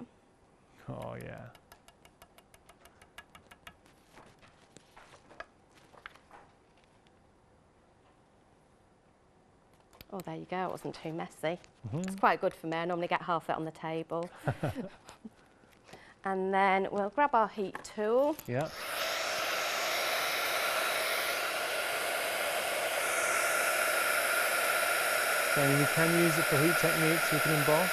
Oh, yeah. Oh, there you go. It wasn't too messy. It's quite good for me. I normally get half it on the table. And then we'll grab our heat tool. Yeah. So you can use it for heat techniques, you can emboss.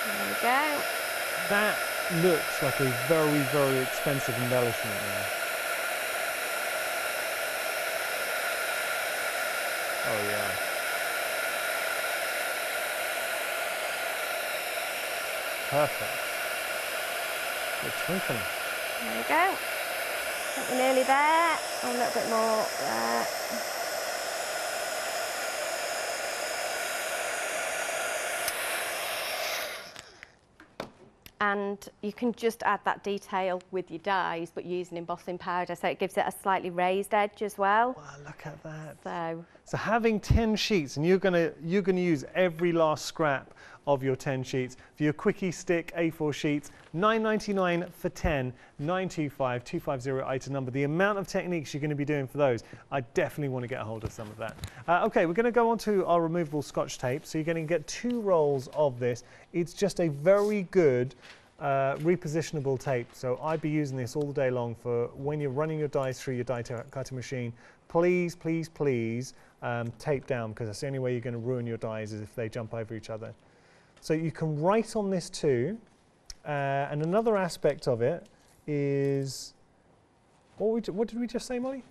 There we go. That looks like a very, very expensive embellishment now. Oh yeah. Perfect. It's twinkling. There we go. I think we're nearly there. Oh, a little bit more there. And you can just add that detail with your dies, but using embossing powder, so it gives it a slightly raised edge as well. Wow, look at that. So having 10 sheets, and you're gonna use every last scrap of your 10 sheets. For your quickie stick A4 sheets, $9.99 for 10, 925-250 item number. The amount of techniques you're going to be doing for those, I definitely want to get a hold of some of that. Okay, we're going to go on to our removable Scotch tape. So you're going to get 2 rolls of this. It's just a very good repositionable tape. So I'd be using this all day long for when you're running your dies through your die cutting machine. Please, please, please tape down, because that's the only way you're going to ruin your dies is if they jump over each other. So you can write on this too, and another aspect of it is, what did we just say, Molly?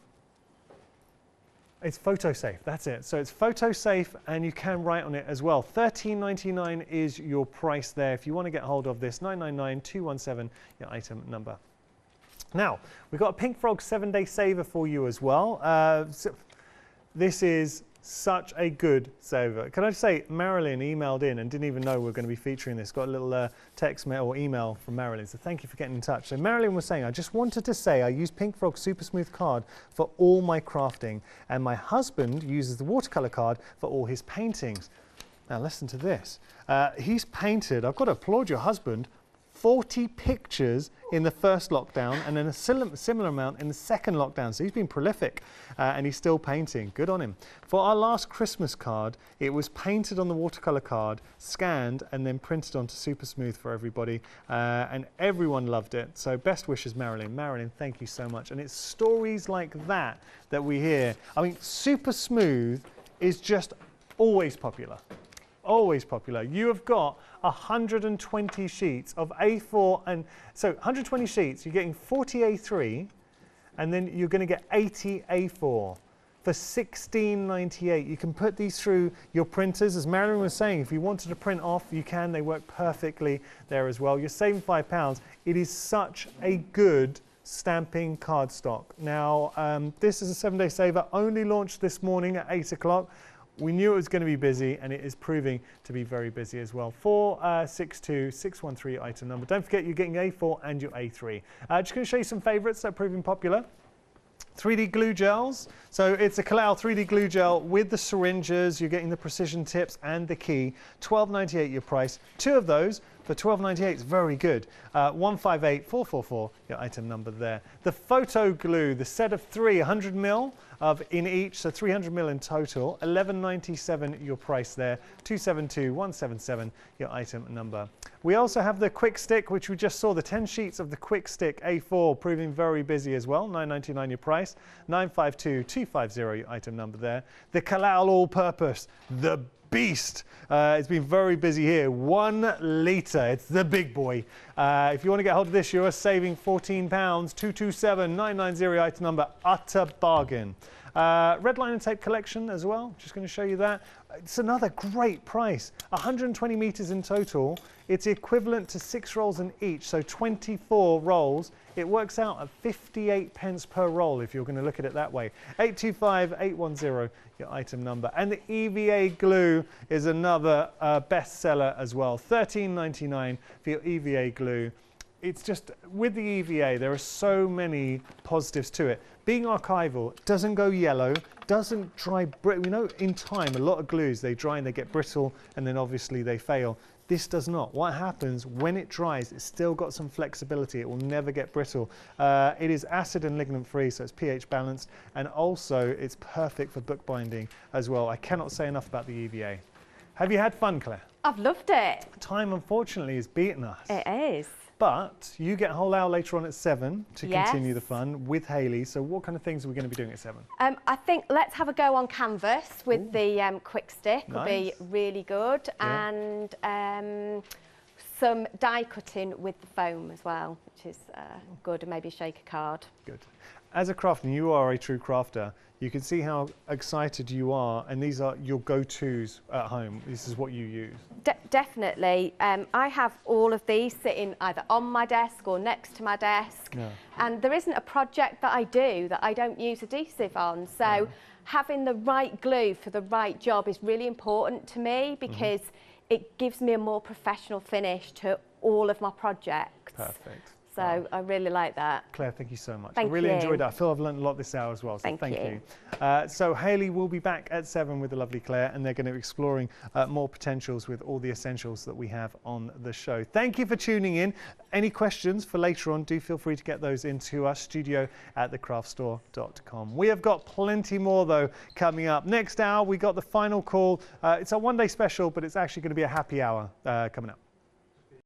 It's photo safe, that's it. So it's photo safe, and you can write on it as well. $13.99 is your price there. If you want to get hold of this, $999-217, your item number. Now, we've got a Pink Frog 7-day saver for you as well. This is such a good saver. Can I just say, Marilyn emailed in and didn't even know we were going to be featuring this. Got a little text mail or email from Marilyn, so thank you for getting in touch. So Marilyn was saying, I just wanted to say I use Pink Frog Super Smooth card for all my crafting, and my husband uses the watercolor card for all his paintings. Now listen to this. He's painted, I've got to applaud your husband, 40 pictures in the first lockdown, and then a similar amount in the second lockdown. So he's been prolific, and he's still painting. Good on him. For our last Christmas card, it was painted on the watercolor card, scanned, and then printed onto Super Smooth for everybody, and everyone loved it. So best wishes, Marilyn. Marilyn, thank you so much. And it's stories like that that we hear. I mean, Super Smooth is just always popular. Always popular. You have got 120 sheets of A4, and so 120 sheets, you're getting 40 A3, and then you're going to get 80 A4 for $16.98. You can put these through your printers. As Marilyn was saying, if you wanted to print off, you can. They work perfectly there as well. You're saving £5. It is such a good stamping cardstock. Now, this is a 7-day saver, only launched this morning at 8 o'clock. We knew it was going to be busy, and it is proving to be very busy as well. 462613 item number. Don't forget, you're getting A4 and your A3. Just going to show you some favourites that are proving popular. 3D glue gels. So it's a Kalal 3D glue gel with the syringes. You're getting the precision tips and the key. $12.98 your price. 2 of those for $12.98 is very good. 158444, your item number there. The photo glue, the set of 3, 100 ml in each, so 300 ml in total. $11.97 your price there. 272177, your item number. We also have the quick stick, which we just saw, the 10 sheets of the quick stick A4 proving very busy as well. $9.99 your price. 952250, your item number there. The Kalal all-purpose, the beast. It's been very busy here. 1 litre, it's the big boy. If you want to get hold of this, you are saving £14, 227990, item number, utter bargain. Red line and tape collection as well, just going to show you that. It's another great price, 120 metres in total. It's equivalent to 6 rolls in each, so 24 rolls. It works out at 58 pence per roll if you're going to look at it that way. 825810, your item number. And the EVA glue is another bestseller as well, £13.99 for your EVA glue. It's just, with the EVA, there are so many positives to it. Being archival, doesn't go yellow, doesn't dry, you know, in time, a lot of glues, they dry and they get brittle, and then obviously they fail. This does not. What happens when it dries, it's still got some flexibility. It will never get brittle. It is acid and ligament free, so it's pH balanced, and also it's perfect for bookbinding as well. I cannot say enough about the EVA. Have you had fun, Claire? I've loved it. Time, unfortunately, is beating us. It is. But you get a whole hour later on at 7 to continue the fun with Hayley. So what kind of things are we going to be doing at 7? I think let's have a go on canvas with the quick stick. Will be really good. Yeah. And some die cutting with the foam as well, which is good, and maybe a shaker card. Good. As a crafter, you are a true crafter. You can see how excited you are, and these are your go-tos at home. This is what you use. Definitely. I have all of these sitting either on my desk or next to my desk. Yeah. And there isn't a project that I do that I don't use adhesive on. So having the right glue for the right job is really important to me, because it gives me a more professional finish to all of my projects. Perfect. So I really like that. Claire, thank you so much. I really enjoyed that. I feel I've learned a lot this hour as well, so thank you. So Hayley will be back at 7 with the lovely Claire, and they're going to be exploring more potentials with all the essentials that we have on the show. Thank you for tuning in. Any questions for later on, do feel free to get those into our studio@thecraftstore.com. We have got plenty more, though, coming up. Next hour, we got the final call. It's a one-day special, but it's actually going to be a happy hour coming up.